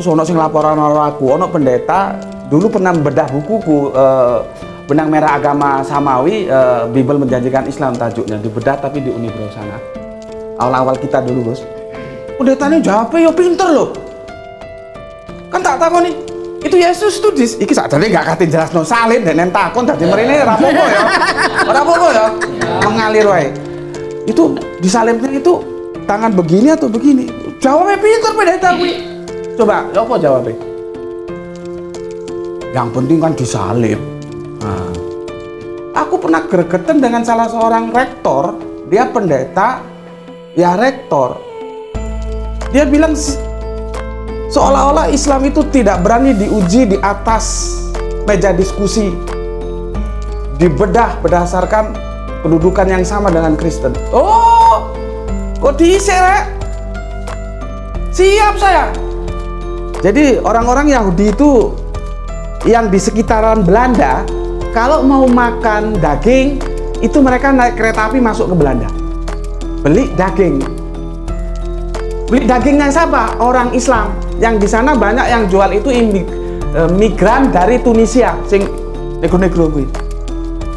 sono sing laporan aku, ono pendeta dulu pernah bedah bukuku Benang Merah Agama Samawi, Bible Menjanjikan Islam tajuknya, dibedah tapi di Unibro sana. Awal-awal kita dulu, Bos. Pendetanya jawabnya ya pinter loh. Kan tak tahu nih, itu Yesus tuh iki sakjane gak katin jelas no salin dan takon dadi mrene ora apa-apa ya. Ora apa-apa ya. Mengalir wae. Itu disalibnya itu tangan begini atau begini? Jawabnya pinter pendeta kuwi. Coba, apa jawabnya? Yang penting kan disalib. Nah, aku pernah gregetan dengan salah seorang rektor, dia pendeta, ya rektor. Dia bilang seolah-olah Islam itu tidak berani diuji di atas meja diskusi, dibedah berdasarkan kedudukan yang sama dengan Kristen. Oh, kok diisi, Rek? Siap saya. Jadi orang-orang Yahudi itu yang di sekitaran Belanda, kalau mau makan daging, itu mereka naik kereta api masuk ke Belanda. Beli daging. Beli dagingnya siapa? Orang Islam. Yang di sana banyak yang jual itu migran dari Tunisia, sing negro-negro kuwi.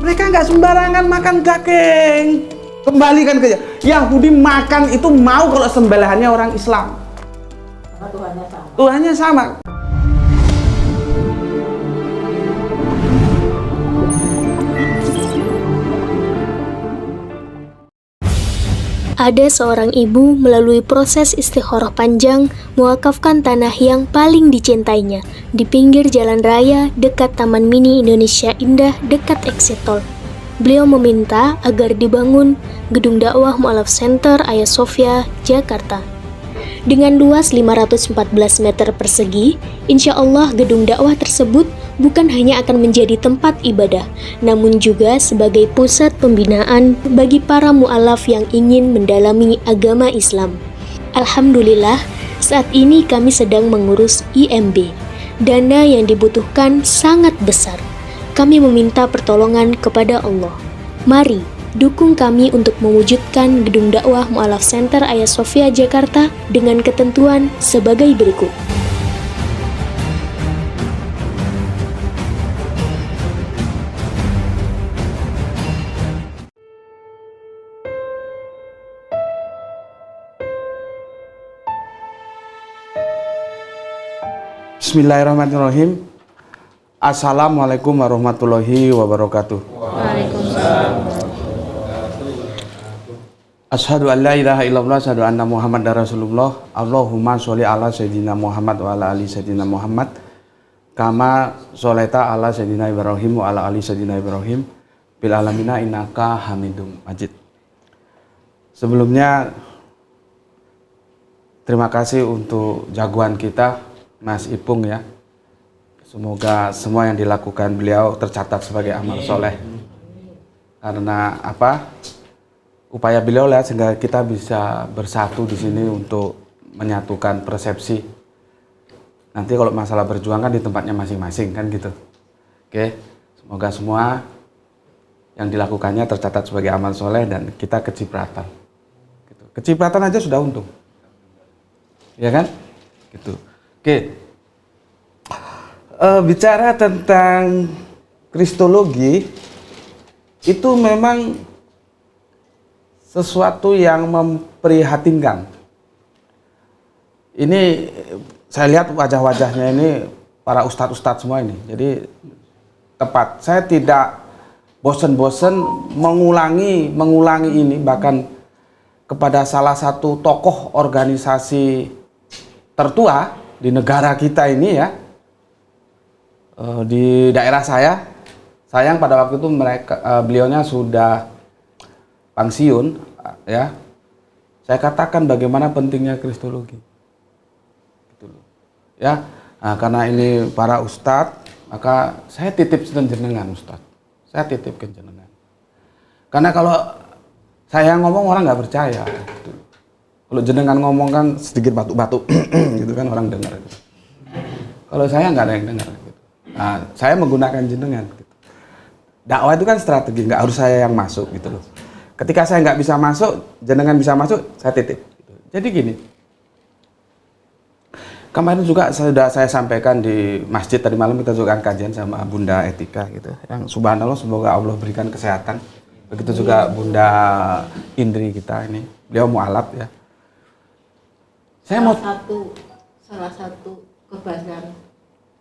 Mereka nggak sembarangan makan daging. Kembalikan ke Yahudi, makan itu mau kalau sembelihannya orang Islam. Tuhannya sama. Tuhannya sama. Ada seorang ibu melalui proses istikharah panjang mewakafkan tanah yang paling dicintainya di pinggir jalan raya dekat Taman Mini Indonesia Indah dekat Exit Tol. Beliau meminta agar dibangun gedung dakwah Mu'alaf Center Hagia Sophia, Jakarta. Dengan luas 514 meter persegi, insya Allah gedung dakwah tersebut bukan hanya akan menjadi tempat ibadah, namun juga sebagai pusat pembinaan bagi para mu'alaf yang ingin mendalami agama Islam. Alhamdulillah, saat ini kami sedang mengurus IMB. Dana yang dibutuhkan sangat besar. Kami meminta pertolongan kepada Allah. Mari dukung kami untuk mewujudkan gedung dakwah Mu'alaf Center Hagia Sophia, Jakarta dengan ketentuan sebagai berikut. Bismillahirrahmanirrahim. Assalamualaikum warahmatullahi wabarakatuh. Waalaikumsalam. Asyhadu an la ilaha illallah, asyhadu anna Muhammadar Rasulullah. Allahumma sholli ala sayyidina Muhammad wa ala ali sayyidina Muhammad. Kama sholaita ala sayyidina Ibrahim wa ala ali sayyidina Ibrahim bil alamina innaka Hamidum Majid. Sebelumnya terima kasih untuk jagoan kita Mas Ipung ya. Semoga semua yang dilakukan beliau tercatat sebagai amal soleh. Karena apa? Upaya beliau lah sehingga kita bisa bersatu di sini untuk menyatukan persepsi. Nanti kalau masalah berjuang kan di tempatnya masing-masing kan gitu. Oke, semoga semua yang dilakukannya tercatat sebagai amal soleh dan kita kecipratan. Gitu. Kecipratan aja sudah untung, ya kan? Gitu. Oke, bicara tentang kristologi itu memang sesuatu yang memprihatinkan. Ini saya lihat wajah-wajahnya ini para ustadz-ustadz semua ini. Jadi tepat. Saya tidak bosen-bosen mengulangi ini bahkan kepada salah satu tokoh organisasi tertua di negara kita ini ya. Di daerah saya. Sayang pada waktu itu beliaunya sudah pensiun ya. Saya katakan bagaimana pentingnya kristologi. Gitu loh. Ya. Nah, karena ini para ustadz, maka saya titip jenengan ustadz. Saya titip ke jenengan. Karena kalau saya ngomong orang nggak percaya. Gitu. Kalau jenengan ngomong kan sedikit batuk-batuk, gitu kan orang dengar. Gitu. Kalau saya nggak ada yang dengar. Gitu. Nah, saya menggunakan jenengan. Gitu. Dakwah itu kan strategi, nggak harus saya yang masuk gitu loh. Ketika saya nggak bisa masuk, jenengan bisa masuk, saya titip. Gitu. Jadi gini, Kemarin juga sudah saya sampaikan di masjid, tadi malam kita juga kajian sama Bunda Etika gitu. Yang subhanallah semoga Allah berikan kesehatan. Begitu juga Bunda Indri kita ini, beliau mualaf ya. Salah satu kebahasan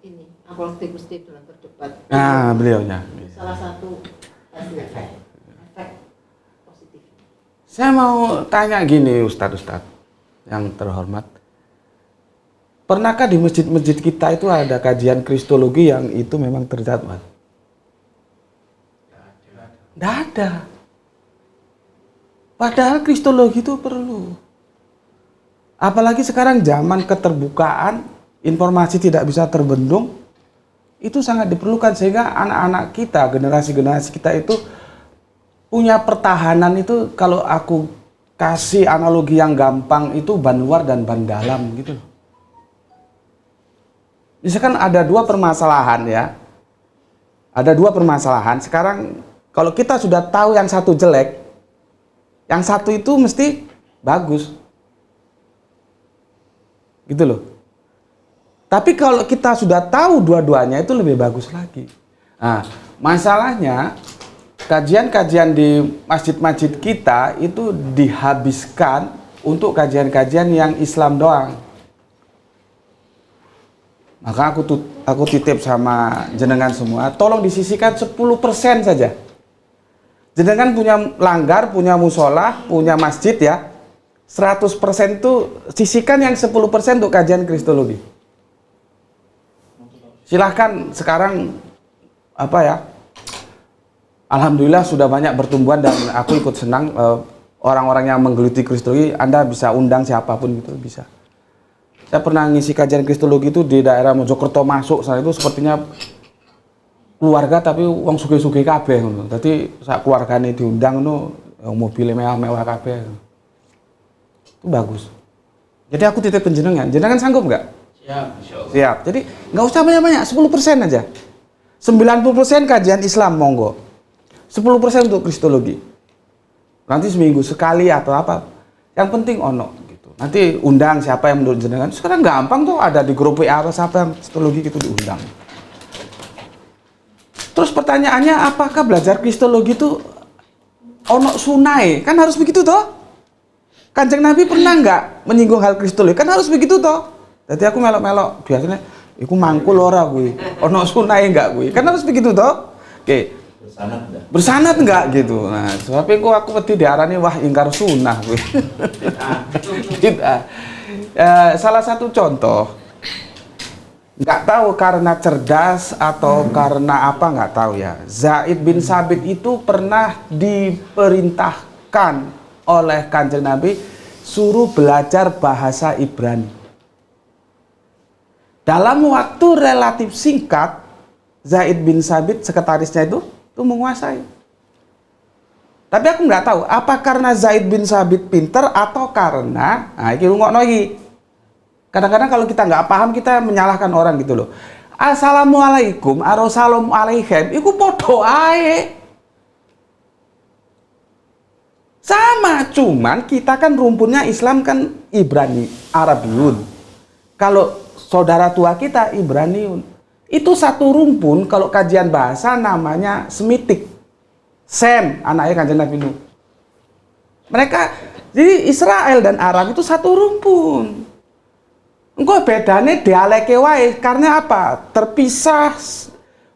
ini apologetik Gusti dalam berdebat. Nah, beliaunya. Salah satu efek positif. Saya mau tanya gini Ustadz yang terhormat. Pernahkah di masjid-masjid kita itu ada kajian kristologi yang itu memang terjadwal? Tidak ada. Padahal kristologi itu perlu. Apalagi sekarang zaman keterbukaan, informasi tidak bisa terbendung, itu sangat diperlukan sehingga anak-anak kita, generasi-generasi kita itu punya pertahanan itu. Kalau aku kasih analogi yang gampang itu ban luar dan ban dalam gitu loh. Misalkan ada dua permasalahan ya. Ada dua permasalahan. Sekarang kalau kita sudah tahu yang satu jelek, yang satu itu mesti bagus. Gitu loh. Tapi kalau kita sudah tahu dua-duanya itu lebih bagus lagi. Nah, masalahnya kajian-kajian di masjid-masjid kita itu dihabiskan untuk kajian-kajian yang Islam doang. Maka aku titip sama jenengan semua, tolong disisihkan 10% saja. Jenengan punya langgar, punya musola, punya masjid ya. 100% itu sisihkan yang 10% untuk kajian kristologi. Silahkan sekarang apa ya? Alhamdulillah sudah banyak pertumbuhan dan aku ikut senang orang-orang yang menggeluti kristologi. Anda bisa undang siapapun gitu bisa. Saya pernah ngisi kajian kristologi itu di daerah Mojokerto masuk, sana itu sepertinya keluarga tapi uang sugih-sugih kabeh ngono. Dadi sak keluargane diundang ngono, mobil mewah-mewah kabeh. Itu bagus. Jadi aku titip jenengan. Jenengan sanggup nggak? Siap, insyaallah. Siap. Jadi nggak usah banyak-banyak, 10% aja. 90% kajian Islam monggo. 10% untuk kristologi. Nanti seminggu sekali atau apa. Yang penting ono. Nanti undang siapa yang menurut jenengan. Sekarang gampang tuh, ada di grup WA siapa yang kristologi gitu diundang. Terus pertanyaannya, apakah belajar kristologi itu ono sunai? Kan harus begitu toh? Kanjeng Nabi pernah nggak menyinggung hal kristologi? Kan harus begitu toh? Jadi aku melok-melok biasanya, iku mangkul ora gue. Ono sunai nggak gue? Kan harus begitu toh? Oke. Bersanad enggak gitu. Nah, sebab itu aku peti diarani wah ingkar sunnah gue. Salah satu contoh, nggak tahu karena cerdas atau karena apa nggak tahu ya. Zaid bin Sabit itu pernah diperintahkan oleh Kanjeng Nabi suruh belajar bahasa Ibrani. Dalam waktu relatif singkat, Zaid bin Sabit sekretarisnya itu menguasai. Tapi aku nggak tahu apa karena Zaid bin Sabit pinter atau karena, nah iki rungokno iki. Kadang-kadang kalau kita nggak paham kita menyalahkan orang gitu loh. Assalamualaikum, assalamualaikum, iku podo ae. Sama, cuman kita kan rumpunnya Islam kan Ibrani, Arabiun. Kalau saudara tua kita Ibraniun. Itu satu rumpun, kalau kajian bahasa namanya Semitik. Sem, anaknya Kanjeng Nabi Nuh. Mereka, jadi Israel dan Arab itu satu rumpun. Engko bedane dialeke wae, karena apa? Terpisah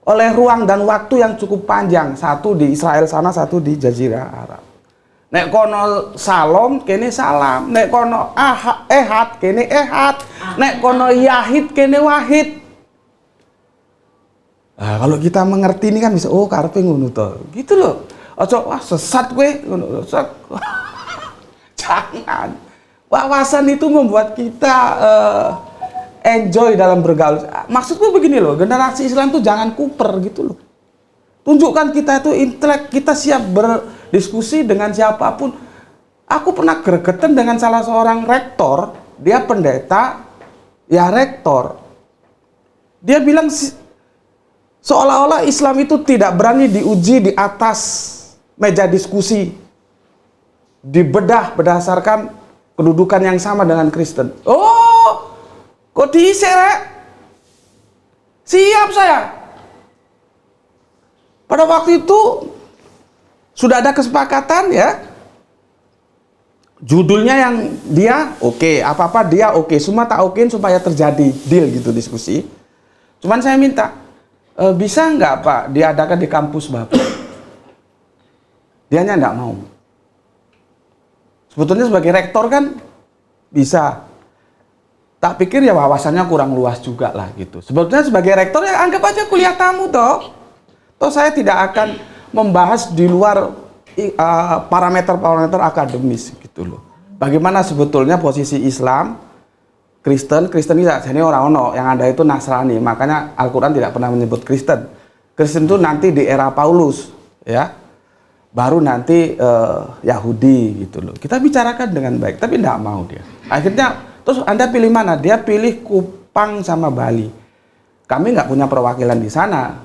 oleh ruang dan waktu yang cukup panjang. Satu di Israel sana, satu di Jazirah Arab. Nek kono salom, kene salam. Nek kono ehad, kene ehad. Nek kono yahid, kene wahid. Nah, kalau kita mengerti ini kan bisa, oh karepe ngono to. Gitu loh. Ojo wah sesat kowe ngono. Jangan. Wawasan itu membuat kita enjoy dalam bergaul. Maksudku begini loh, generasi Islam tuh jangan kuper gitu loh. Tunjukkan kita itu intelek, kita siap berdiskusi dengan siapapun. Aku pernah gregetan dengan salah seorang rektor, dia pendeta, ya rektor. Dia bilang seolah-olah Islam itu tidak berani diuji di atas meja diskusi, dibedah berdasarkan kedudukan yang sama dengan Kristen. Oh, Kok diisi, Rek? Siap saya. Pada waktu itu sudah ada kesepakatan ya. Judulnya yang dia oke, apa-apa dia oke, semua tak okein supaya terjadi deal gitu diskusi. Cuman saya minta, bisa nggak Pak diadakan di kampus Bapak? Dianya nggak mau. Sebetulnya sebagai rektor kan bisa. Tak pikir ya wawasannya kurang luas juga lah gitu. Sebetulnya sebagai rektor ya anggap aja kuliah tamu toh. Toh saya tidak akan membahas di luar parameter-parameter akademis gitu loh. Bagaimana sebetulnya posisi Islam, Kristen ini jadi orang-orang yang ada itu Nasrani. Makanya Al-Quran tidak pernah menyebut Kristen. Kristen itu nanti di era Paulus ya. Baru nanti Yahudi gitu loh. Kita bicarakan dengan baik, tapi tidak mau dia. Akhirnya terus Anda pilih mana? Dia pilih Kupang sama Bali. Kami nggak punya perwakilan di sana.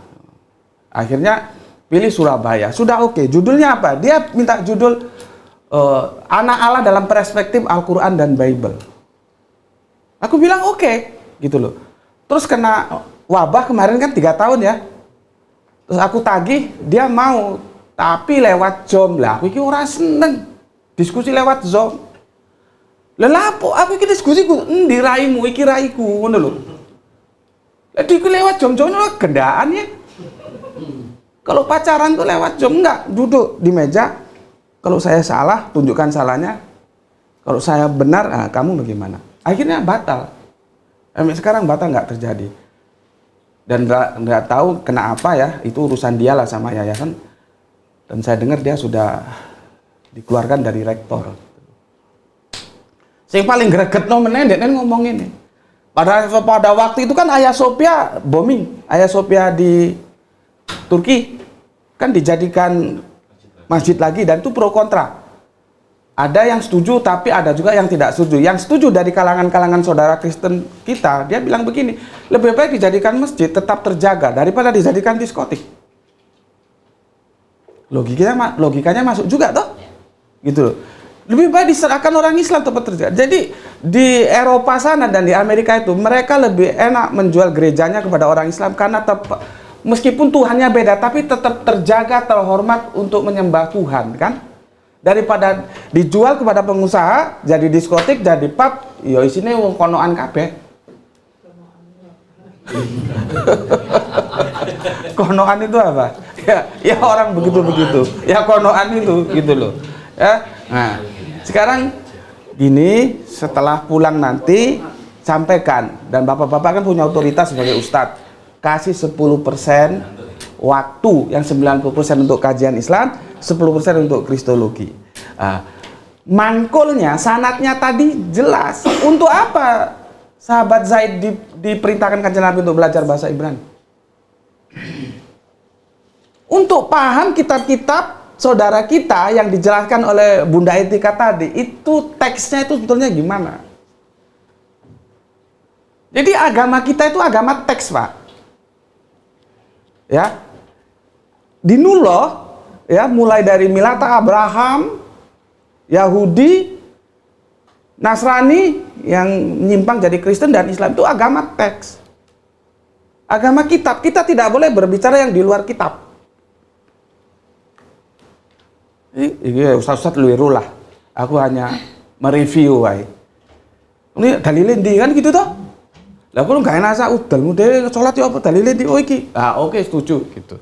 Akhirnya pilih Surabaya. Sudah oke. Judulnya apa? Dia minta judul Anak Allah dalam perspektif Al-Quran dan Bible. Aku bilang oke, gitu loh. Terus kena wabah kemarin kan 3 tahun ya. Terus aku tagih, dia mau. Tapi lewat Zoom lah. Aku iki ora seneng diskusi lewat Zoom. Lelapo, aku iki diskusi ku endi raimu iki raiku ngono lho. Lah iki lewat Zoom gendaan ya. Kalau pacaran tuh lewat Zoom enggak, duduk di meja. Kalau saya salah, tunjukkan salahnya. Kalau saya benar, nah, kamu bagaimana? Akhirnya batal. Sekarang batal nggak terjadi. Dan nggak tahu kenapa ya, itu urusan dia lah sama yayasan. Dan saya dengar dia sudah dikeluarkan dari rektor. Yang paling greget meneh ngomong ini. Pada waktu itu kan Hagia Sophia booming. Hagia Sophia di Turki kan dijadikan masjid lagi dan itu pro kontra. Ada yang setuju tapi ada juga yang tidak setuju. Yang setuju dari kalangan-kalangan saudara Kristen kita, dia bilang begini, lebih baik dijadikan masjid tetap terjaga daripada dijadikan diskotik. Logikanya masuk juga toh? Gitu loh. Lebih baik diserahkan orang Islam tempat terjaga. Jadi di Eropa sana dan di Amerika itu mereka lebih enak menjual gerejanya kepada orang Islam karena meskipun Tuhannya beda tapi tetap terjaga, terhormat untuk menyembah Tuhan kan? Daripada dijual kepada pengusaha jadi diskotik, jadi pub, ya isine wong konoan kabeh. Konoan itu apa? Ya orang begitu-begitu. Ya konoan itu gitu loh. Ya. Nah, sekarang gini, setelah pulang nanti sampaikan, dan bapak-bapak kan punya otoritas sebagai ustadz, kasih 10% waktu, yang 90% untuk kajian Islam, 10% untuk kristologi. Mangkulnya, sanatnya tadi jelas. Untuk apa sahabat Zaid diperintahkan kanjeng Nabi untuk belajar bahasa Ibrani? Untuk paham kitab-kitab saudara kita yang dijelaskan oleh Bunda Etika tadi, itu teksnya itu sebetulnya gimana? Jadi agama kita itu agama teks, Pak. Ya. Dinullah, ya, mulai dari Milata Abraham, Yahudi, Nasrani yang nyimpang jadi Kristen dan Islam itu agama teks. Agama kitab, kita tidak boleh berbicara yang di luar kitab. Ini Ustaz-Ustaz luiru lah. Aku hanya mereview wae. Ini dalilin di kan gitu toh? Lah aku enggak enak sak udel mude salat yo apa dalilin di iki. Oke, setuju gitu.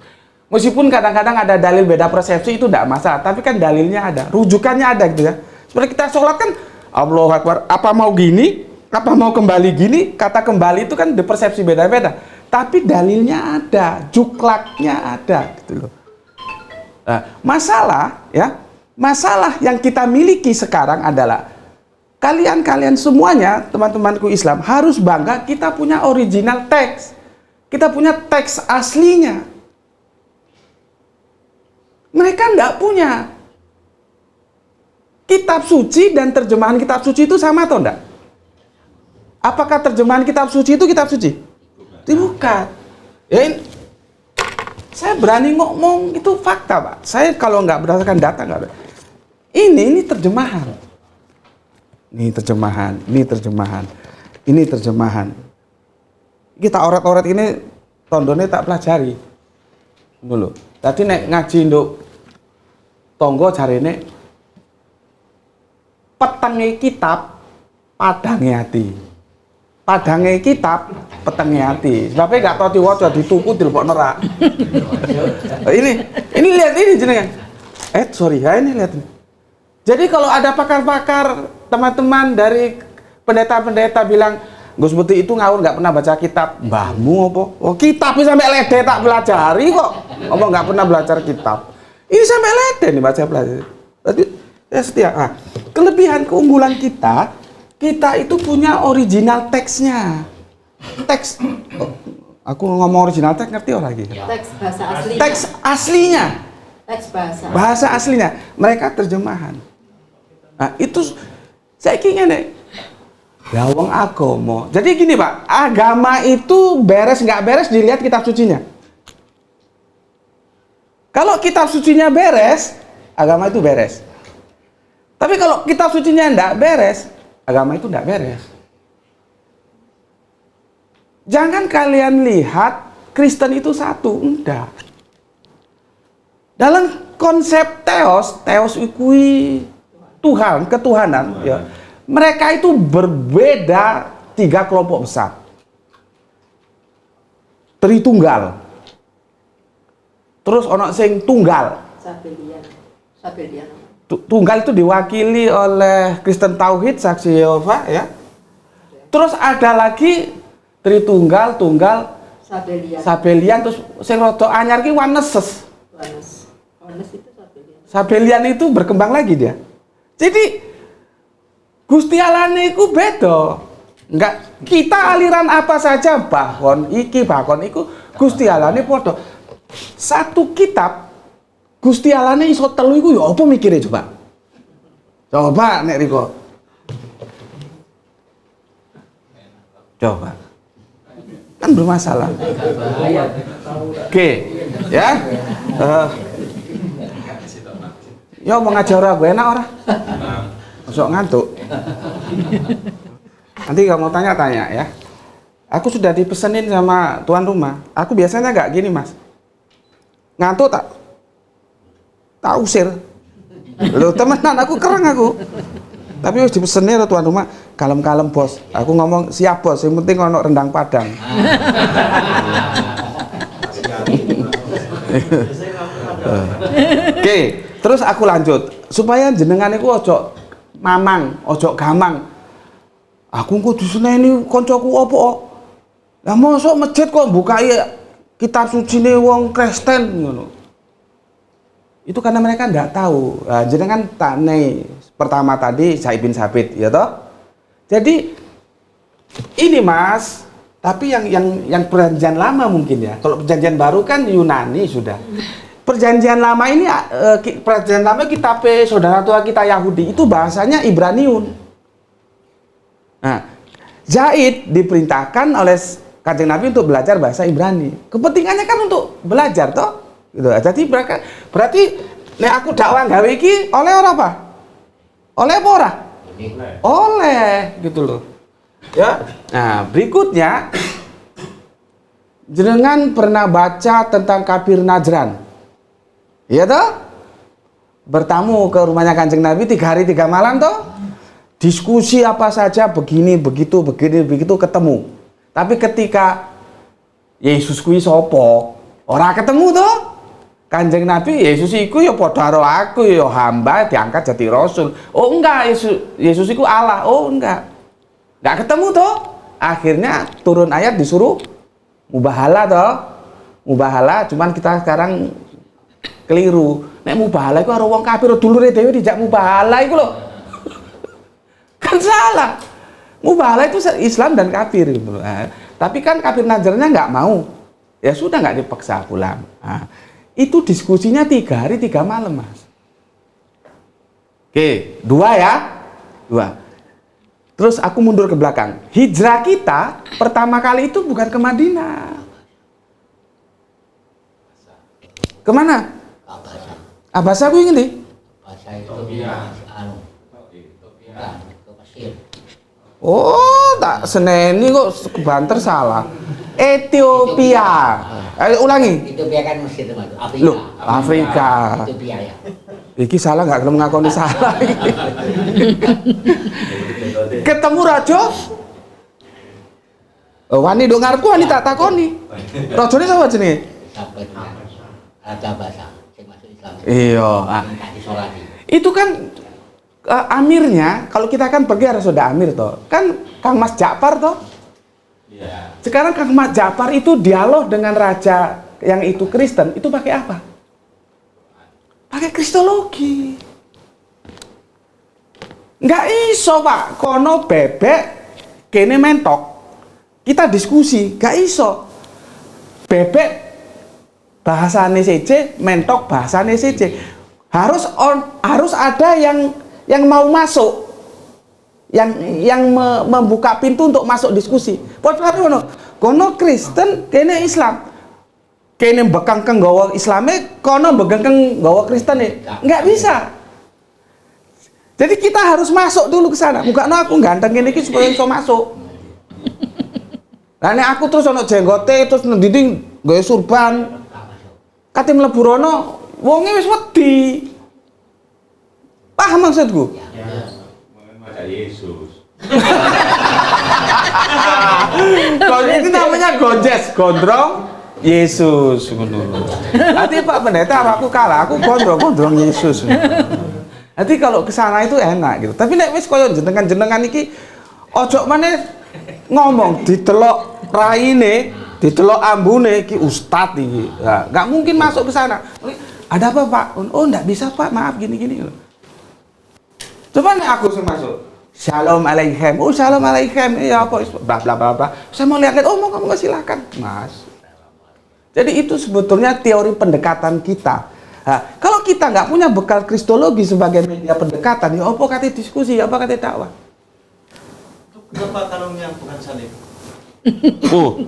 Meskipun kadang-kadang ada dalil beda persepsi itu enggak masalah, tapi kan dalilnya ada, rujukannya ada gitu ya. Seperti kita sholat kan Allahu Akbar, apa mau gini, apa mau kembali gini, kata kembali itu kan di persepsi beda-beda. Tapi dalilnya ada, juklaknya ada gitu loh. Masalah yang kita miliki sekarang adalah kalian semuanya, teman-temanku Islam, harus bangga kita punya original teks. Kita punya teks aslinya. Mereka enggak punya. Kitab suci dan terjemahan kitab suci itu sama atau enggak? Apakah terjemahan kitab suci itu kitab suci? Bukan. Saya berani ngomong, itu fakta, Pak. Saya kalau nggak berdasarkan data nggak ada. Ini terjemahan. Ini terjemahan. Ini terjemahan. Kita oret-oret ini tondone tak pelajari. Dulu. Tadi nek ngaji nduk tonggo jarene petenge kitab padange ati. Padange kitab petenge ati. Sebabnya gak tau diwaca dituku dilebokno rak. Ini lihat ini jenengan. Sorry, ya ini lihat. Jadi kalau ada pakar-pakar teman-teman dari pendeta-pendeta bilang Gus Putih itu ngawur nggak pernah baca kitab. Mbahmu apa? Oh kitab sampai lede tak pelajari kok. Apa nggak pernah belajar kitab? Ini sampai lede nih baca pelajari. Berarti ya setia. Nah, kelebihan keunggulan kita itu punya original teksnya. Teks. Aku ngomong original teks ngerti orang lagi. Teks bahasa aslinya. Teks aslinya. Teks bahasa. Bahasa aslinya. Mereka terjemahan. Nah itu saya ingin nih. Ya wong agama. Jadi gini Pak, agama itu beres nggak beres dilihat kitab sucinya. Kalau kitab sucinya beres, agama itu beres. Tapi kalau kitab sucinya nggak beres, agama itu nggak beres. Jangan kalian lihat Kristen itu satu, enggak. Dalam konsep teos ikui Tuhan, ketuhanan, ya. Mereka itu berbeda 3 kelompok besar. Tritunggal. Terus ono sing tunggal. Sabelian. Tunggal itu diwakili oleh Kristen Tauhid, Saksi Yehova, ya. Terus ada lagi Tritunggal, Tunggal, Sabelian, terus sing rada anyar ki Waneses. Wanes itu Sabelian. Sabelian itu berkembang lagi dia. Jadi Gusti Allah niku beda. Enggak, kita aliran apa saja bahkan iku Gusti Allah ini podo. Satu kitab Gusti Allah ini iso telu iku ya apa mikire coba? Coba nek riko. Coba. Kan bermasalah. Oke, ya. Yo mau ngajar aku enak ora? Masuk ngantuk. Nanti kalau mau tanya-tanya ya. Aku sudah dipesenin sama tuan rumah. Aku biasanya nggak gini mas. Ngantuk tak usir. Loh temenan aku kereng aku. Tapi harus dipesenin sama tuan rumah. Kalem-kalem bos. Aku ngomong siap bos. Yang penting ono rendang padang. Oke, terus aku lanjut. Supaya jenengan iku ojo mamang, ojo gamang. Aku kudu seneni koncoku opo? Lah mosok masjid kok bukai kitab sucine wong Kristen ngono. Itu karena mereka nggak tahu. Nah, jenengan tane pertama tadi Said bin Sabit, ya toh? Jadi ini Mas, tapi yang perjanjian lama mungkin ya. Kalau perjanjian baru kan Yunani sudah. Perjanjian lama ini, perjanjian lama kitab saudara tua kita Yahudi itu bahasanya Ibraniun. Nah, Zaid diperintahkan oleh Kanjeng Nabi untuk belajar bahasa Ibrani. Kepentingannya kan untuk belajar, toh. Gitu. Jadi berarti nek aku dakwah gawe iki oleh ora apa? Oleh apa ora? Oleh, gitu loh. Ya. Nah, berikutnya jenengan pernah baca tentang kafir Najran. Iya toh? Bertamu ke rumahnya Kanjeng Nabi 3 hari 3 malam toh? Diskusi apa saja begini begitu ketemu. Tapi ketika Yesus kuwi sapa? Ora ketemu toh? Kanjeng Nabi Yesus iku ya padha karo aku ya hamba diangkat jadi rasul. Oh enggak, Yesus iku Allah. Oh enggak. Enggak ketemu toh? Akhirnya turun ayat disuruh mubahalah toh? Mubahalah, cuman kita sekarang keliru. Nek mubahalah iku karo wong kafir dulure dhewe dijak mubahalah iku lho. Kan salah. Mubahalah itu Islam dan kafir gitu. Nah, tapi kan kafir Najrannya nggak mau. Ya sudah nggak dipaksa pulang. Nah, itu diskusinya 3 hari 3 malam, Mas. Oke, 2 ya. 2. Terus aku mundur ke belakang. Hijrah kita pertama kali itu bukan ke Madinah. Kemana? Abasa aku ingin di? Abasa itu ke Mesir. Oh, tak seneni kok kebanter salah. Ethiopia. Ulangi. Ethiopia kan Mesir teman. Afrika. Loh, Afrika. Ethiopia ya. Iki salah nggak gelem ngakoni salah. Ketemu raja. Wani do ngarepku wani tak takoni. Rajane sapa jenenge? Sampai Raja Basa sing masuk Islam. Iya. Minta disolati. Itu kan amirnya, kalau kita kan pergi harus ada amir toh. Kan Kang Mas Ja'far toh. Iya. Sekarang Kang Mas Ja'far itu dialog dengan raja yang itu Kristen, itu pakai apa? Pakai kristologi. Nggak iso Pak, kono bebek, kene mentok. Kita diskusi, nggak iso. Bebek bahasane CC, mentok bahasane CC. Harus ada yang mau masuk, yang membuka pintu untuk masuk diskusi. Kono Kristen, kene Islam. Kene bekangkeng gawa Islame, kono bekangkeng gawa Kristene. Nggak bisa. Jadi kita harus masuk dulu ke sana. Mukanya aku ganteng ini supaya bisa masuk. Lah nek aku terus ono jenggote terus ndinding gawe surban. Kate mlebu rono wonge wis wedi. Paham maksudku? Maca Yesus. Kalau itu namanya gonjes, gondrong Yesus ngono. Nanti Pak Pendeta aku kalah, aku gondrong Yesus. Nanti kalau ke sana itu enak gitu. Tapi nek wis koyo jenengan-jenengan iki ojo maneh ngomong ditelok raine, ditelok ambune iki ustad iki. Nah, enggak mungkin masuk ke sana. Ada apa, Pak? Oh, enggak bisa, Pak. Maaf gini-gini. Coba nek aku sing masuk. Shalom alaikum. Oh, shalom alaikum. Ya apa bla bla bla bla. Saya mau lihat, oh mau kamu silakan, Mas. Jadi itu sebetulnya teori pendekatan kita. Nah, kalau kita nggak punya bekal kristologi sebagai media pendekatan, ya apa kata diskusi, ya apa kata dakwah. Kenapa kalungnya bukan salib? Oh,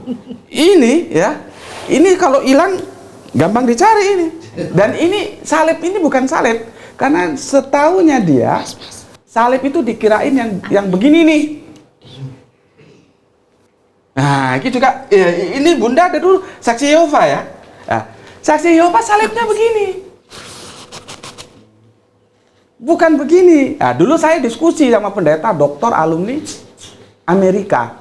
ini ya, ini kalau hilang gampang dicari ini. Dan ini salib ini bukan salib, karena setahunya dia salib itu dikirain yang begini nih. Nah, ini juga ini Bunda ada dulu saksi Yehova ya. Nah, saksi Yehova salibnya begini. Bukan begini. Nah, dulu saya diskusi sama pendeta doktor alumni Amerika.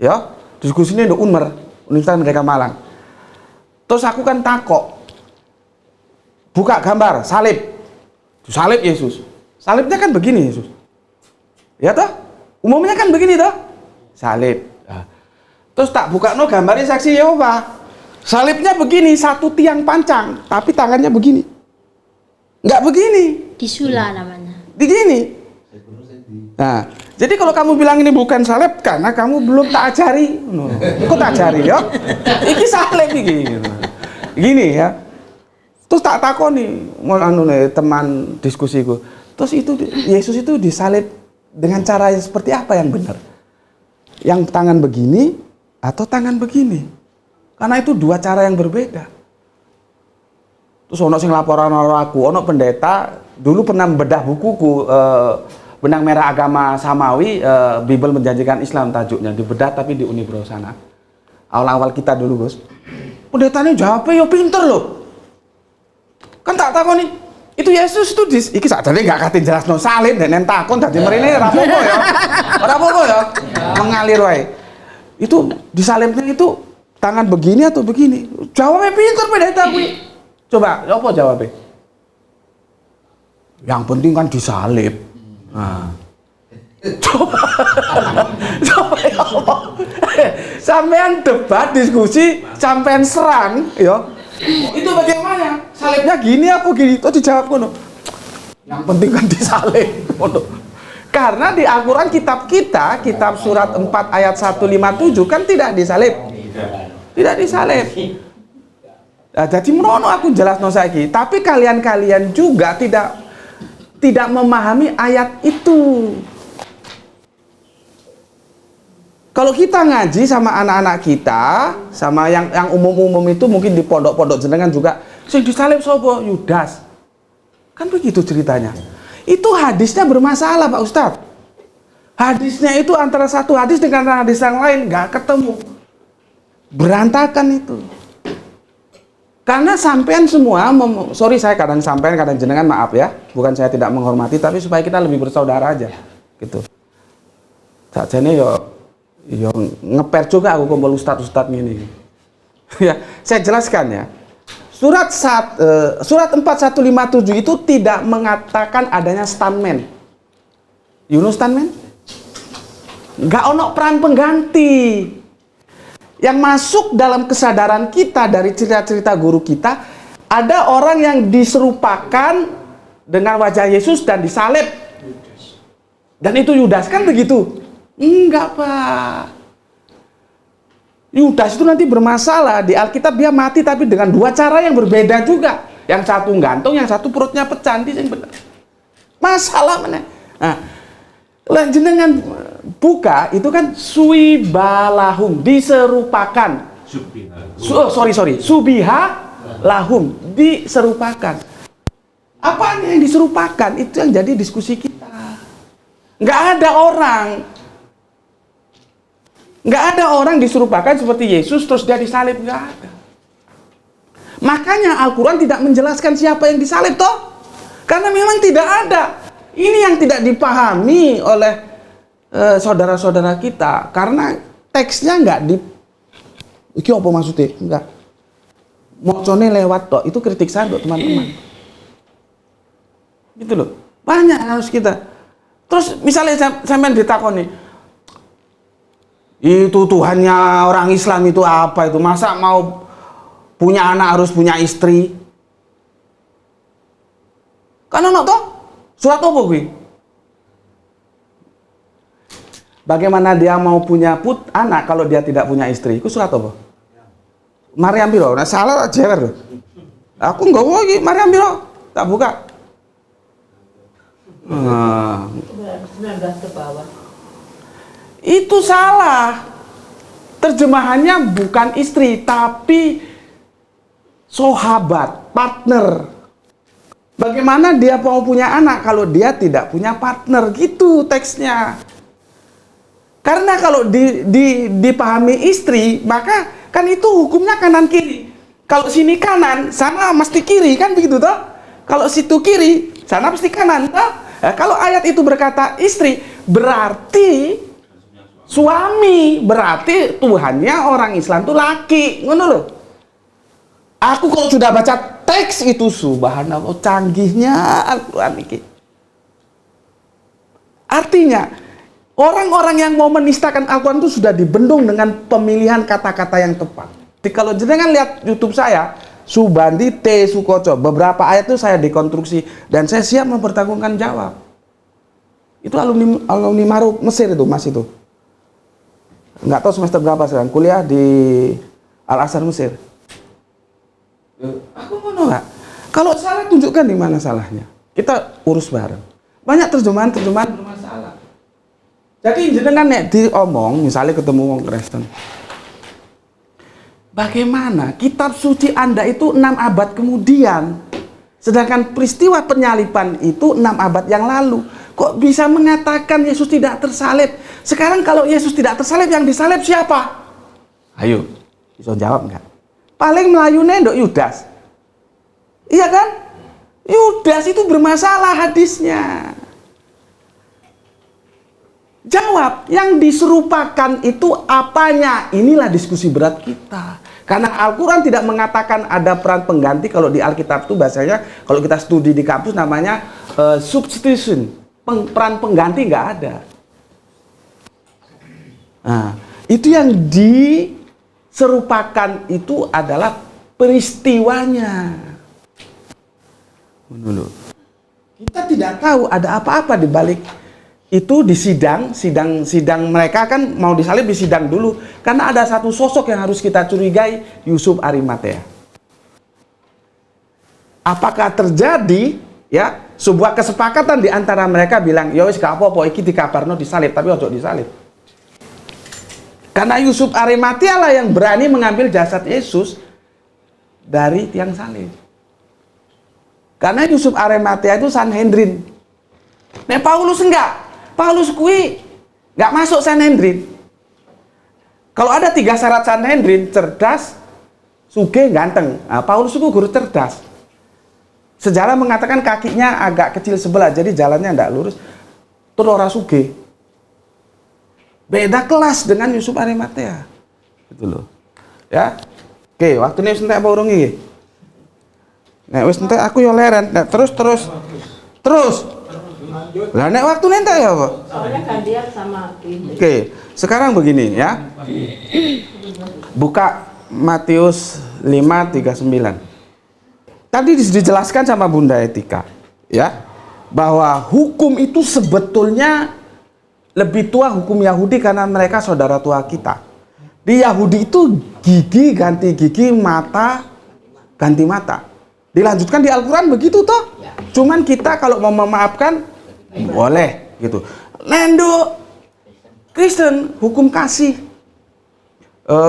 Ya, diskusinya di Unmer, Universitas Merdeka Malang. Terus aku kan takok. Buka gambar salib. Salib Yesus. Salibnya kan begini Yesus. Ya toh? Umumnya kan begini toh? Salib. Nah. Terus tak buka no gambarnya saksi Yehova. Salibnya begini, satu tiang pancang, tapi tangannya begini. Enggak begini. Disula namanya. Begini. Nah, jadi kalau kamu bilang ini bukan salib karena kamu belum tak ajari. Kok tak ajari ya? Iki salib iki. Gini ya. Terus tak takoni teman diskusiku. Terus itu Yesus itu disalib dengan cara yang seperti apa yang benar? Yang tangan begini atau tangan begini? Karena itu dua cara yang berbeda. Terus ono sing laporan aku, ono pendeta dulu pernah bedah bukuku Benang Merah Agama Samawi, Bible Menjanjikan Islam tajuknya, dibedah tapi di Unibro sana. Awal-awal kita dulu, Bos. Pendetanya jawabnya yo pinter loh. Kan tak takon nih. Itu Yesus itu iki sakjane gak kate jelasno salib dan takon dadi mrene ora apa-apa ya. Ora apa-apa ya. Mengalir wae. Itu disalibnya itu tangan begini atau begini? Jawabnya pinter pendeta kuwi. Coba, apa jawabnya? Yang penting kan disalib. Nah. Coba ya apa? Sampean debat, diskusi, sampean serang, ya. Itu bagaimana? Salibnya gini apa gini? Itu dijawab ngono. Yang penting kan disalib. Karena di Al-Quran kitab kita, kitab surat 4 ayat 157 kan tidak disalib. Tidak disalib. Nah, jadi merono aku jelasno saiki, tapi kalian-kalian juga tidak memahami ayat itu. Kalau kita ngaji sama anak-anak kita, sama yang umum-umum itu mungkin di pondok-pondok jenengan juga, sing disalib sapa? Yudas. Kan begitu ceritanya. Itu hadisnya bermasalah, Pak Ustadz. Hadisnya itu antara satu hadis dengan hadis yang lain nggak ketemu. Berantakan itu. Karena sampean semua, sorry saya kadang sampean, kadang jenengan, maaf ya. Bukan saya tidak menghormati, tapi supaya kita lebih bersaudara aja. Gitu. Sakjane yo ngeper juga aku kumpul ustad-ustad ini. Ya, saya jelaskan ya. Surat 4157 itu tidak mengatakan adanya stuntman. You know stuntman? Nggak ono peran pengganti. Yang masuk dalam kesadaran kita dari cerita-cerita guru kita, ada orang yang diserupakan dengan wajah Yesus dan disalib. Dan itu Yudas, kan begitu? Enggak, Pak. Yudas itu nanti bermasalah. Di Alkitab dia mati tapi dengan dua cara yang berbeda juga. Yang satu gantung, yang satu perutnya pecah. Nanti yang benar. Masalah mana? Nah, jenengan buka itu kan suibalahum, diserupakan. Subiha lahum, diserupakan. Apanya yang diserupakan? Itu yang jadi diskusi kita. Nggak ada orang diserupakan seperti Yesus terus dia disalib, nggak ada. Makanya Al-Quran tidak menjelaskan siapa yang disalib toh, karena memang tidak ada. Ini yang tidak dipahami oleh saudara-saudara kita, karena teksnya nggak di. Iki apa maksudnya? Enggak. Mocone lewat toh, itu kritik saya untuk teman-teman. Gitu loh. Banyak harus kita. Terus misalnya sampean ditakoni, itu Tuhannya orang Islam itu apa itu? Masa mau punya anak harus punya istri? Kan ono toh? Surat apa kuwi? Bagaimana dia mau punya anak kalau dia tidak punya istri? Itu surat apa? Maryam piro? Nah, salah jewer. Aku enggak mau iki Maryam piro? Tak buka. 19 ke bawah. Itu salah. Terjemahannya bukan istri, tapi sahabat, partner. Bagaimana dia mau punya anak kalau dia tidak punya partner? Gitu teksnya. Karena kalau dipahami istri, maka kan itu hukumnya kanan kiri. Kalau sini kanan, sana mesti kiri, kan begitu toh? Kalau situ kiri, sana mesti kanan toh? Nah, kalau ayat itu berkata istri, berarti suami, berarti Tuhannya orang Islam itu laki, ngono loh. Aku kalau sudah baca teks itu, subhanallah, canggihnya Al-Quran ini. Artinya, orang-orang yang mau menistakan Al-Quran itu sudah dibendung dengan pemilihan kata-kata yang tepat. Jadi kalau jenengan lihat YouTube saya, Subandi T. Sukoco, beberapa ayat itu saya dekonstruksi dan saya siap mempertanggungan jawab. Itu alumni Maru Mesir itu, Mas itu. Nggak tahu semester berapa sekarang, kuliah di Al-Azhar Mesir. Aku mau nolak. Kalau salah tunjukkan di mana salahnya. Kita urus bareng. Banyak terjemahan bermasalah. Jadi jenengan nek diomong, misalnya ketemu wong Kristen. Bagaimana kitab suci Anda itu 6 abad kemudian, sedangkan peristiwa penyaliban itu 6 abad yang lalu. Kok bisa mengatakan Yesus tidak tersalib? Sekarang kalau Yesus tidak tersalib, yang disalib siapa? Ayo, bisa jawab nggak? Paling melayune ndok Yudas. Iya kan? Yudas itu bermasalah hadisnya. Jawab, yang diserupakan itu apanya? Inilah diskusi berat kita. Karena Al-Quran tidak mengatakan ada peran pengganti. Kalau di Alkitab itu bahasanya, kalau kita studi di kampus namanya substitution. Peran pengganti nggak ada. Nah, itu yang diserupakan itu adalah peristiwanya. Dulu. Kita tidak tahu ada apa-apa di balik itu. Di sidang mereka kan mau disalib di sidang dulu, karena ada satu sosok yang harus kita curigai, Yusuf Arimatea. Apakah terjadi ya sebuah kesepakatan di antara mereka bilang, ya wis gak apa-apa iki dikabarno disalib tapi ojo disalib. Karena Yusuf Arimatea lah yang berani mengambil jasad Yesus dari tiang salib. Karena Yusuf Arimatea itu Sanhedrin. Nek Paulus enggak. Paulus kui Nggak masuk Sanhedrin. Kalau ada 3 syarat Sanhedrin, cerdas, sugih, ganteng. Nah, Paulus itu guru cerdas. Sejarah mengatakan kakinya agak kecil sebelah, jadi jalannya nggak lurus. Terus ora sugih. Beda kelas dengan Yusuf Arimatea. Gitu loh. Ya. Oke, waktu ini wis entek apa urung iki? Nek wis entek aku yo leren. Nek terus. Lah nek waktu entek ya apa? Soalnya gantian sama ini. Oke, sekarang begini ya. Buka Matius 5:39. Tadi dijelaskan sama Bunda Etika, ya, bahwa hukum itu sebetulnya lebih tua hukum Yahudi karena mereka saudara tua kita. Di Yahudi itu gigi ganti gigi, mata ganti mata. Dilanjutkan di Al-Quran begitu toh. Cuman kita kalau mau memaafkan boleh gitu. Nendo Kristen hukum kasih.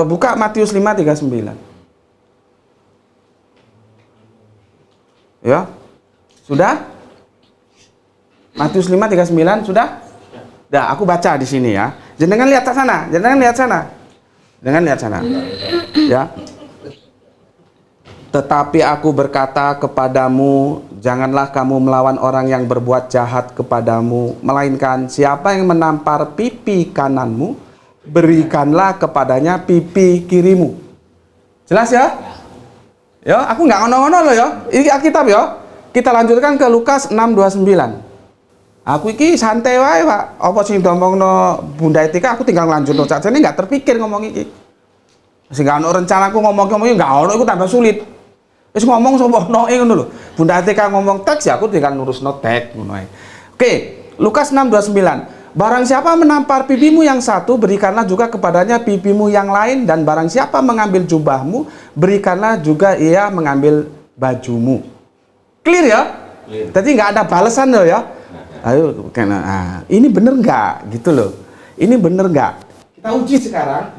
Buka Matius 5:39. Ya, sudah? Matius 5:39 sudah? Dah, aku baca di sini ya. Jangan lihat ke sana, jangan lihat sana. Jangan lihat sana. Ya. Tetapi aku berkata kepadamu, janganlah kamu melawan orang yang berbuat jahat kepadamu, melainkan siapa yang menampar pipi kananmu, berikanlah kepadanya pipi kirimu. Jelas ya? Ya, aku nggak ngono-ngono loh ya. Ini Alkitab ya. Kita lanjutkan ke Lukas 6:29. Aku iki santai wae, Pak. Apa sing diomongno Bunda Etika aku tinggal lanjutno saja. Ini nggak terpikir ngomong iki. Sing nggak ono rencana aku ngomong nggak ono, iku tambah sulit. Wis ngomong sombongno ngono lho. Bunda Etika ngomong teks ya aku tinggal ngurusno teks ngono ae. Oke, Lukas 6:29. Barang siapa menampar pipimu yang satu, berikanlah juga kepadanya pipimu yang lain, dan barang siapa mengambil jubahmu, berikanlah juga ia mengambil bajumu. Clear ya? Clear. Jadi nggak ada balasan loh ya. Ayo, ini bener nggak? Gitu loh. Ini bener nggak? Kita uji sekarang.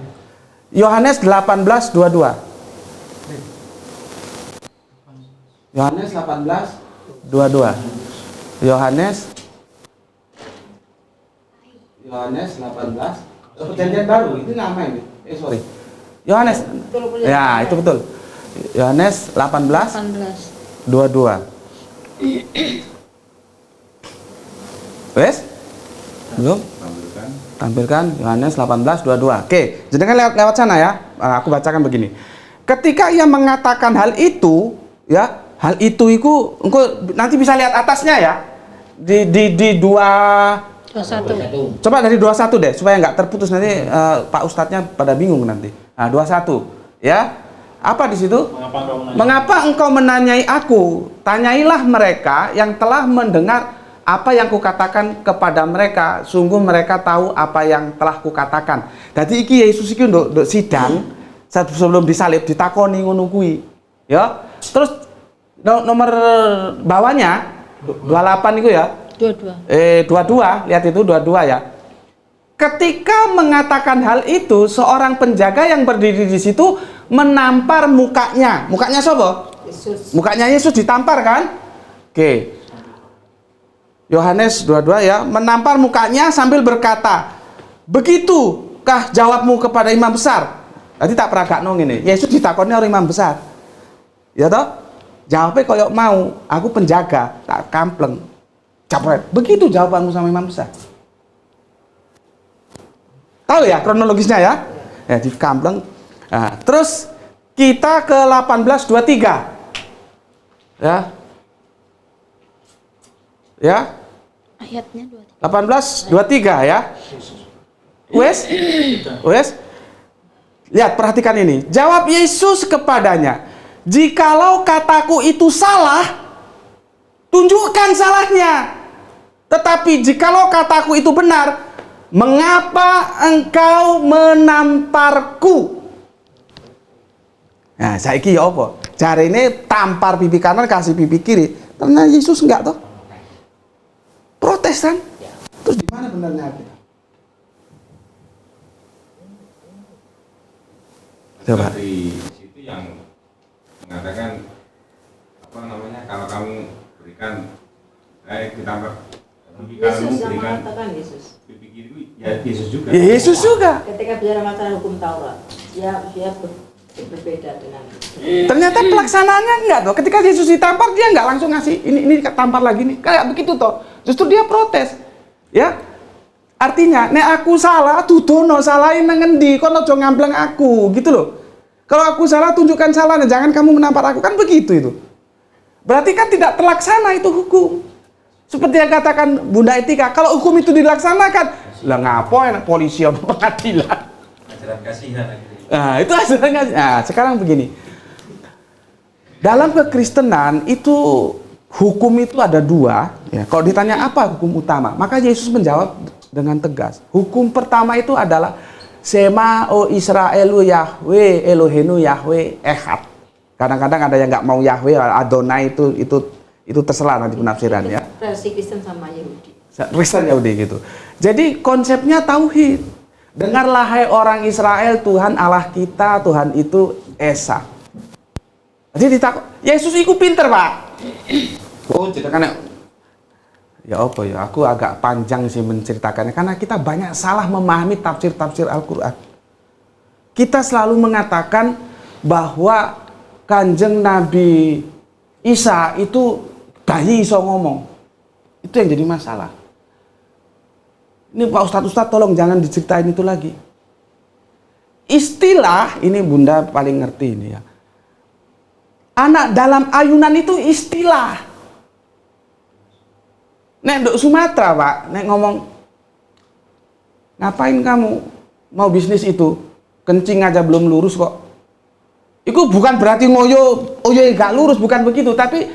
Yohanes 18:22. Yohanes 18:22. Yohanes 18. Perjanjian baru, itu nama ini. Sorry. Yohanes. Ya, itu betul. Yohanes 18:22. Wes? Belum? Tampilkan Yohanes 18:22. Oke, jenengan lewat sana ya. Aku bacakan begini. Ketika ia mengatakan hal itu, ya, hal itu engko nanti bisa lihat atasnya ya. Di 21. Coba dari 21 deh supaya nggak terputus nanti Pak Ustadznya pada bingung nanti. Nah, 21 ya. Apa di situ? Mengapa engkau menanyai aku? Tanyailah mereka yang telah mendengar apa yang kukatakan kepada mereka. Sungguh mereka tahu apa yang telah kukatakan. Jadi iki Yesus iki nduk sidang sebelum disalib ditakoni ngono kuwi. Ya. Terus nomor bawahnya 28 itu ya. 22, lihat itu 22 ya. Ketika mengatakan hal itu, seorang penjaga yang berdiri di situ menampar mukanya. Mukanya siapa? Yesus. Mukanya Yesus ditampar kan? Oke. Yohanes 22 ya, menampar mukanya sambil berkata, "Begitukah jawabmu kepada imam besar?" Tadi tak peragakno ngene. Yesus ditakoni oleh imam besar. Ya toh? Jawabnya koyok mau, aku penjaga, tak kampleng. Capek. Begitu jawabanmu sama imam besar. Tahu ya kronologisnya ya? Ya di kampleng. Nah, terus kita ke 18:23. Ya. Ya. Ayatnya 18:23 ya. Wes? Lihat, perhatikan ini. Jawab Yesus kepadanya, "Jikalau kataku itu salah, tunjukkan salahnya. Tetapi jikalau kataku itu benar, mengapa engkau menamparku?" Nah, saiki ya apa? Jarine tampar pipi kanan kasih pipi kiri. Ternyata Yesus enggak toh? Protes kan? Terus di mana benarnya kita? Coba. Dari situ yang mengatakan apa namanya, kalau kamu berikan ditambah Tapi Yesus kamu yang berikan mengatakan Yesus. dipikir ya Yesus juga. Ya, Yesus juga. Ketika bicara masalah hukum Taurat, dia berbeda dengan Ternyata pelaksanaannya enggak toh. Ketika Yesus ditampar dia enggak langsung ngasih ini tampar lagi nih. Kayak begitu toh. Justru dia protes. Ya. Artinya, nek aku salah, tudono salahin nang ngendi, kono aja ngambleng aku, gitu loh. Kalau aku salah, tunjukkan salahnya, jangan kamu menampar aku, kan begitu itu. Berarti kan tidak terlaksana itu hukum. Seperti yang katakan Bunda Etika, kalau hukum itu dilaksanakan, lah ngapain polisi atau pengadilan? Ajaran kasihan gitu. Nah, itu ajaran kasihan. Nah, sekarang begini. Dalam kekristenan itu hukum itu ada dua. Ya, kalau ditanya apa hukum utama, maka Yesus menjawab dengan tegas. Hukum pertama itu adalah Sema o Israelu Yahweh Elohenu Yahweh Echad. Kadang-kadang ada yang nggak mau Yahweh, Adonai itu terserah nanti penafsiran ya. versi Kristen sama Yahudi. Kristen Yahudi gitu. Jadi konsepnya tauhid. Dengarlah hai orang Israel, Tuhan Allah kita, Tuhan itu Esa. Jadi Yesus itu pinter, Pak. Oh, ceritakan ya apa ya, aku agak panjang sih menceritakannya karena kita banyak salah memahami tafsir-tafsir Al-Qur'an. Kita selalu mengatakan bahwa Kanjeng Nabi Isa itu bayi iso ngomong. Itu yang jadi masalah. Ini Pak Ustadz tolong jangan diceritain itu lagi. Istilah, ini Bunda paling ngerti ini ya. Anak dalam ayunan itu istilah. Nek nduk Sumatera, Pak, nek ngomong ngapain kamu mau bisnis itu? Kencing aja belum lurus kok. Itu bukan berarti ngoyo gak lurus, bukan begitu, tapi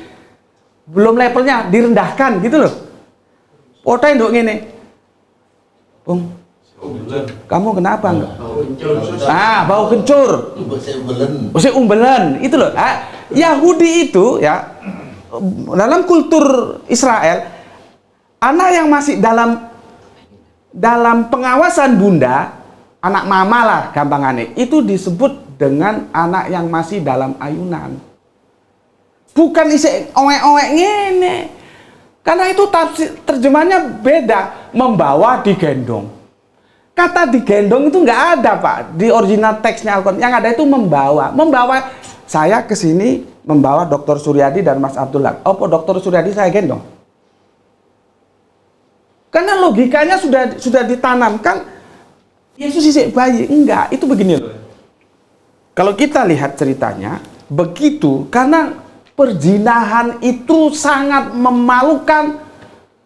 belum levelnya, direndahkan gitu loh. Potai nduk ngene. Bung, kamu kenapa enggak? Bau kencur. Bau umbelen. Itu loh. Yahudi itu ya, dalam kultur Israel, anak yang masih dalam pengawasan bunda, anak mama lah gampangannya, itu disebut dengan anak yang masih dalam ayunan. Bukan isi owek-owek ngene. Karena itu terjemahnya beda, membawa digendong. Kata digendong itu nggak ada, Pak, di original teksnya Al-Quran. Yang ada itu membawa. Membawa saya ke sini membawa Dr. Suryadi dan Mas Abdullah. Apa Dr. Suryadi saya gendong? Karena logikanya sudah ditanamkan. Yesus sisik bayi, enggak. Itu begini loh. Kalau kita lihat ceritanya, begitu karena perzinahan itu sangat memalukan,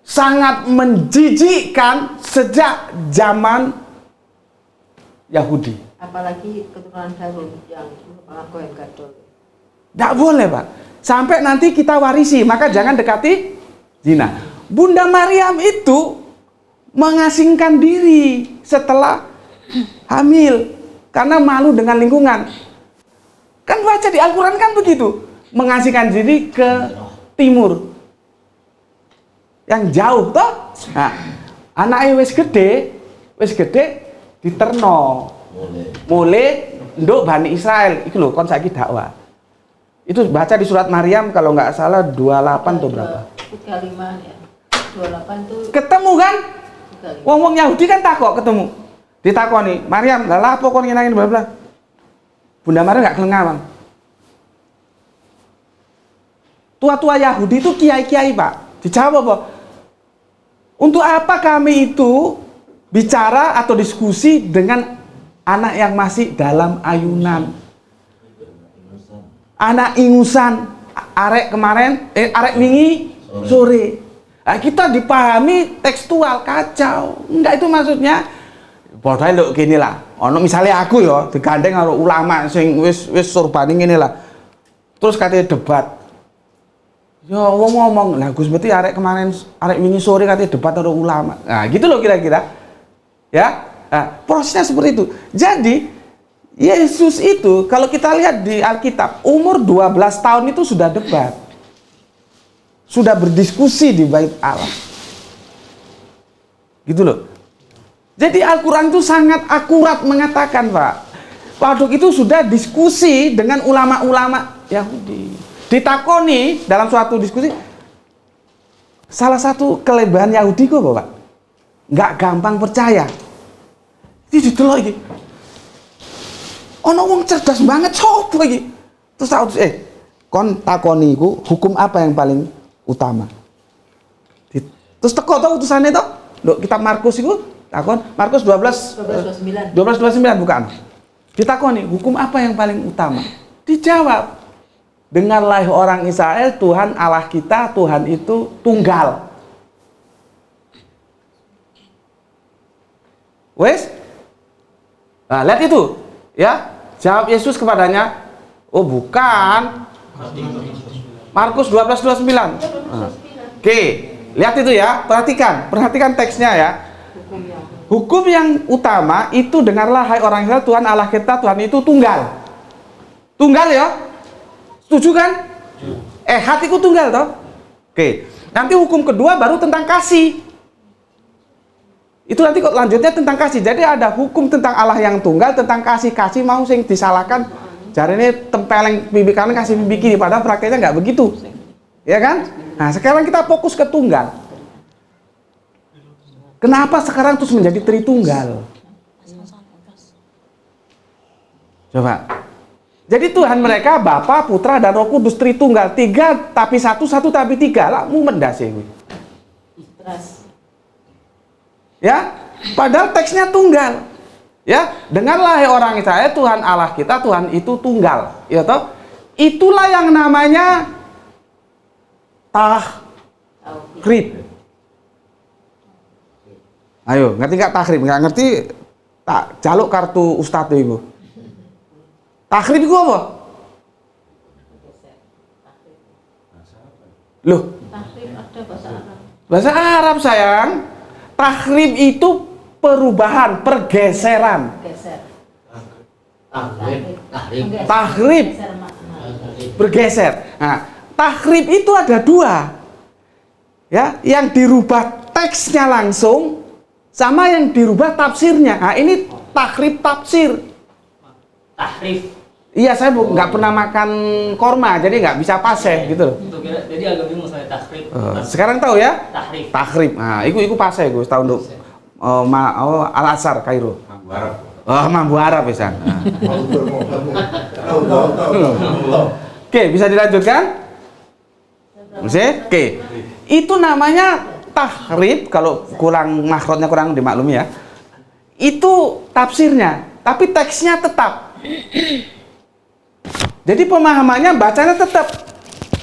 sangat menjijikkan sejak zaman Yahudi. Apalagi keturunan Harun yang kepala Kohen Gadol. Tidak boleh, Pak. Sampai nanti kita warisi, maka jangan dekati zina. Bunda Maryam itu mengasingkan diri setelah hamil karena malu dengan lingkungan. Kan baca di Al-Quran kan begitu, mengasingkan diri ke timur yang jauh toh. Nah, anaknya wis gede diterno mulai nduk Bani Israel itu loh kon saiki dakwah. Itu baca di surat Maryam kalau nggak salah 28 atau berapa? 35 ya. 28 tuh Ketemu kan? Wong Yahudi kan takok ketemu. Ditakoni, Maryam, lah apa kon ngene bla bla. Bunda Maryam nggak kelengah, Bang. Tua-tua Yahudi itu kiai-kiai, Pak. Dijawab apa? Untuk apa kami itu bicara atau diskusi dengan anak yang masih dalam ayunan? Anak ingusan, arek wingi sore. Nah, kita dipahami tekstual kacau. Enggak, itu maksudnya padahal lho gini lah. Ono misalnya aku ya digandeng karo ulama sing wis surbani ngene lah. Terus katanya debat. Ya wong ngomong, lah Gus berarti arek wingi sore katanya debat karo ulama. Nah, gitu loh kira-kira. Ya. Nah, prosesnya seperti itu. Jadi Yesus itu kalau kita lihat di Alkitab umur 12 tahun itu sudah debat. Sudah berdiskusi di bait Allah. Gitu loh. Jadi Al-Quran itu sangat akurat mengatakan, Pak. Waktu itu sudah diskusi dengan ulama-ulama Yahudi. Ditakoni dalam suatu diskusi, salah satu kelebihan Yahudi kok, Pak. Nggak gampang percaya. Ini didelok iki. Ono wong cerdas banget coba iki. Terus tak kon takoni iku hukum apa yang paling utama? Terus teko to utusane to? Lho, kitab Markus iku takon Markus 12:29. 12:29 bukan. Ditakoni, hukum apa yang paling utama? Dijawab, dengarlah orang Israel, Tuhan Allah kita, Tuhan itu tunggal. Wes? Nah, lihat itu, ya. Jawab Yesus kepadanya, oh bukan. Markus 12:29. Oke, lihat itu ya, perhatikan teksnya ya. Hukum yang utama itu dengarlah hai orang Israel, Tuhan Allah kita, Tuhan itu tunggal. Tunggal ya? Setuju kan? Hatiku tunggal toh? Oke. Nanti hukum kedua baru tentang kasih. Itu nanti kok lanjutnya tentang kasih. Jadi ada hukum tentang Allah yang tunggal, tentang kasih mau sing disalahkan. Jarine tempeleng pipi kanan kasih pipi kiri, padahal prakteknya nggak begitu. Ya kan? Nah, sekarang kita fokus ke tunggal. Kenapa sekarang terus menjadi Tritunggal? Coba. Jadi Tuhan mereka Bapa, Putra, dan Roh Kudus Tritunggal. 3 tapi 1, 1 tapi 3. Lah mu mendas ya. Ya, padahal teksnya tunggal. Ya, dengarlah hai orang Israel, Tuhan Allah kita, Tuhan itu tunggal. Ya toh? Itulah yang namanya tahrib. Ayo, ngerti nggak tahrib? Nggak ngerti? Tak jaluk kartu ustadz itu. Tahrib itu apa? Loh? Tahrib ada bahasa Arab. Bahasa Arab sayang. Tahrib itu perubahan, pergeseran. Geser. Tahrib, Geser makna. bergeser. Nah, tahrib itu ada 2. Ya, yang dirubah teksnya langsung sama yang dirubah tafsirnya. Nah, ini tahrib tafsir. Tahrif. Iya, saya nggak pernah makan korma, jadi nggak bisa paseh gitu loh. Jadi agak bingung saya tahrif. Sekarang tahu ya? Tahrif. Tahrib. Nah, iku paseh gue tahun untuk Al Azhar Kairo. Mampu Arab. Oh, mampu Arab pisan. Oke, bisa dilanjutkan? Bisa? Oke. Itu namanya tahrib, kalau kurang makhrajnya kurang dimaklumi ya. Itu tafsirnya, tapi teksnya tetap. Jadi pemahamannya bacanya tetap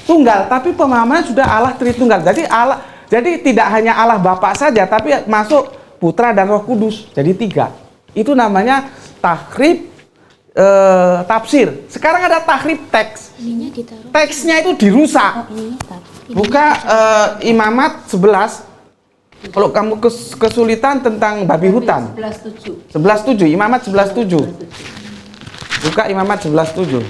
tunggal, tapi pemahamannya sudah Allah Tritunggal. Jadi tidak hanya Allah Bapa saja, tapi masuk Putra dan Roh Kudus. Jadi 3. Itu namanya tahrib tafsir. Sekarang ada tahrib teks. Teksnya itu dirusak. Buka Imamat 11. Kalau kamu kesulitan tentang babi hutan. 11:7. 11:7, Imamat 11:7. Buka Imamat 11:7.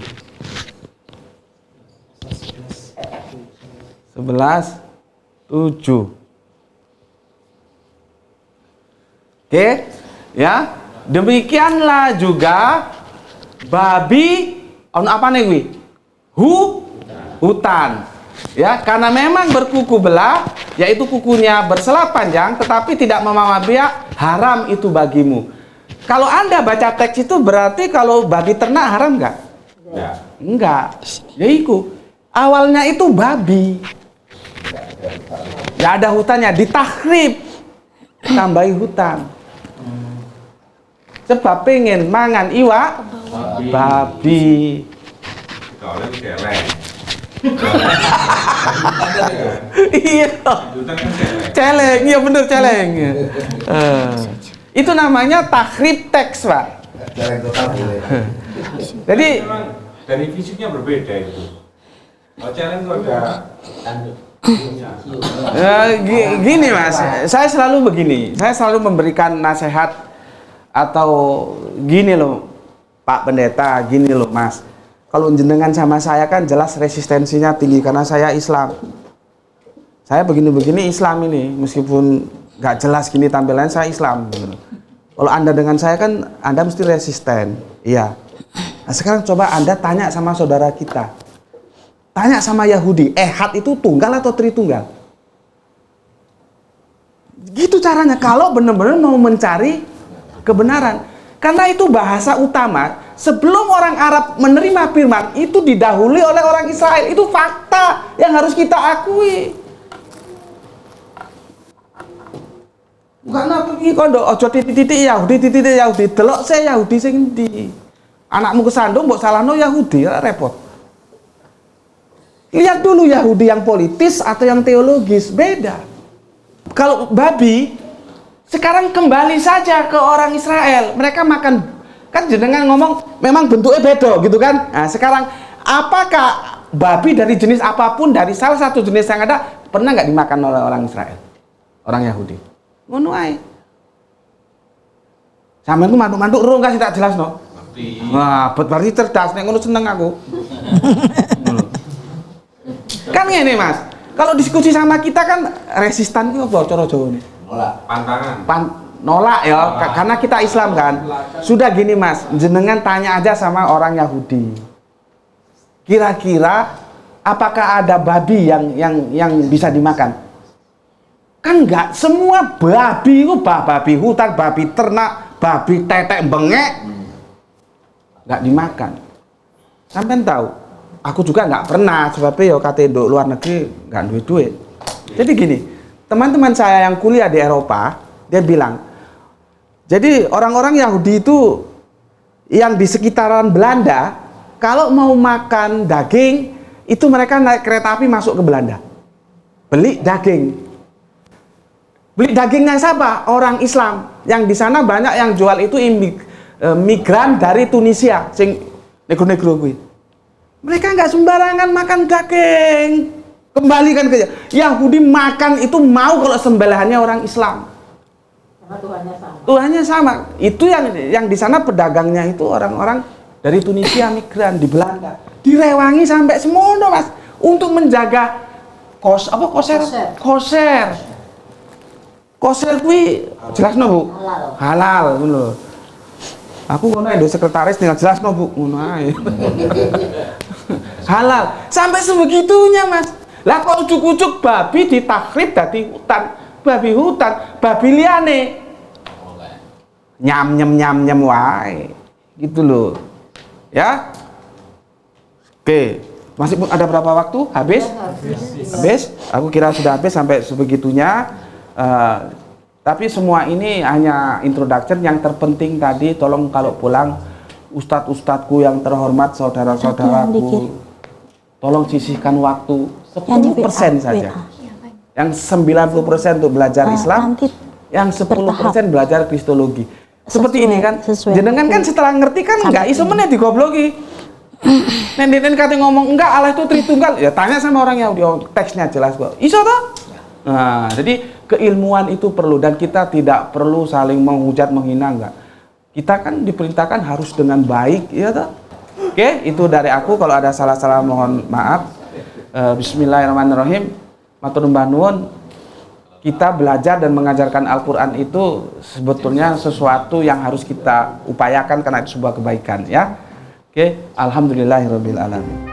11:7. Oke, ya. Demikianlah juga babi apa nih wi? Hutan. Ya, karena memang berkuku belah, yaitu kukunya bersela panjang, tetapi tidak membawa biak, haram itu bagimu. Kalau Anda baca teks itu berarti kalau babi ternak haram nggak? Ya. Enggak. Ya iku. Awalnya itu babi. Ya ada hutannya, ditahrib. Tambahi hutan. Sebab pengen mangan iwak babi. Kalau celeng. Iya. Hutan kan celeng. Celeng, iya bener celeng. Itu namanya tahrib teks, Pak. Jadi Memang dari fisiknya berbeda itu. Kalau celeng itu ada gini Mas, saya selalu begini. Saya selalu memberikan nasihat atau gini loh, Pak Pendeta, gini loh Mas. Kalau jenengan sama saya kan jelas resistensinya tinggi karena saya Islam. Saya begini-begini Islam ini, meskipun nggak jelas gini tampilannya saya Islam. Kalau Anda dengan saya kan Anda mesti resisten, iya. Nah, sekarang coba Anda tanya sama saudara kita, tanya sama Yahudi, Ehad itu tunggal atau Tritunggal? Gitu caranya kalau benar-benar mau mencari kebenaran. Karena itu bahasa utama. Sebelum orang Arab menerima firman, itu didahului oleh orang Israel. Itu fakta yang harus kita akui. Bukan apa iki kondo aja titik-titik Yahudi, delok se Yahudi sing endi. Anakmu kesandung mbok salahno Yahudi, repot. Lihat dulu Yahudi yang politis atau yang teologis, beda. Kalau babi sekarang kembali saja ke orang Israel, mereka makan, kan jenengan ngomong memang bentuknya beda gitu kan. Nah, sekarang apakah babi dari jenis apapun, dari salah satu jenis yang ada, pernah nggak dimakan oleh orang Israel, orang Yahudi? Ngono ae. Sampeyan ku mantuk-mantuk urung kasih tak jelas no. Wah, berarti cerdas, nek ngono seneng aku. Kan ngene Mas, kalau diskusi sama kita kan resistan itu apa cara Jawane? Nolak. Pantangan. Nolak ya, karena kita Islam kan. Sudah gini Mas, jenengan tanya aja sama orang Yahudi. Kira-kira apakah ada babi yang bisa dimakan? Kan enggak, semua babi itu babi hutan, babi ternak, babi tetek bengek enggak dimakan. Sampai tahu, aku juga enggak pernah, sebabnya ya kate nduk luar negeri enggak duit duit. Jadi gini, teman-teman saya yang kuliah di Eropa, dia bilang, jadi orang-orang Yahudi itu yang di sekitaran Belanda, kalau mau makan daging, itu mereka naik kereta api masuk ke Belanda, beli daging. Beli dagingnya siapa? Orang Islam. Yang di sana banyak yang jual itu migran dari Tunisia, sing negro-negro kuwi. Mereka nggak sembarangan makan daging. Kembalikan ke Yahudi, makan itu mau kalau sembelihannya orang Islam. Karena Tuhannya sama. Tuhannya sama. Itu yang di sana pedagangnya itu orang-orang dari Tunisia, migran di Belanda. Direwangi sampai semono Mas, untuk menjaga koser. Koser kuwi jelasno Bu. Halal ngono lho. Aku ngono ndo sekretaris tinggal jelasno Bu, ngono ae. Halal. Sampai sebegitunya Mas. Lah kok ujuk-ujuk babi ditakrib dadi hutan, babi hutan, babi liyane. Nyam wae. Gitu loh. Ya. Oke. Masih ada berapa waktu? Habis? Habis? Aku kira sudah habis sampai sebegitunya. Tapi semua ini hanya introduction. Yang terpenting tadi, tolong kalau pulang ustadz-ustadzku yang terhormat, saudara-saudaraku, tolong sisihkan waktu 10% saja. Yang 90% untuk belajar Islam, yang 10% belajar Kristologi. Seperti ini kan, jenengan kan setelah ngerti kan nggak iso meneh digobloki. Nenden kate ngomong enggak, Allah itu Tritunggal, ya tanya sama orang Yahudi, teksnya jelas kok. Iso toh? Nah, jadi keilmuan itu perlu, dan kita tidak perlu saling menghujat, menghina, enggak. Kita kan diperintahkan harus dengan baik, ya toh? Oke, itu dari aku. Kalau ada salah-salah mohon maaf. Bismillahirrahmanirrahim. Matur nuwun nuwun. Kita belajar dan mengajarkan Al-Qur'an itu sebetulnya sesuatu yang harus kita upayakan karena itu sebuah kebaikan, ya. Oke, alhamdulillahirabbil alamin.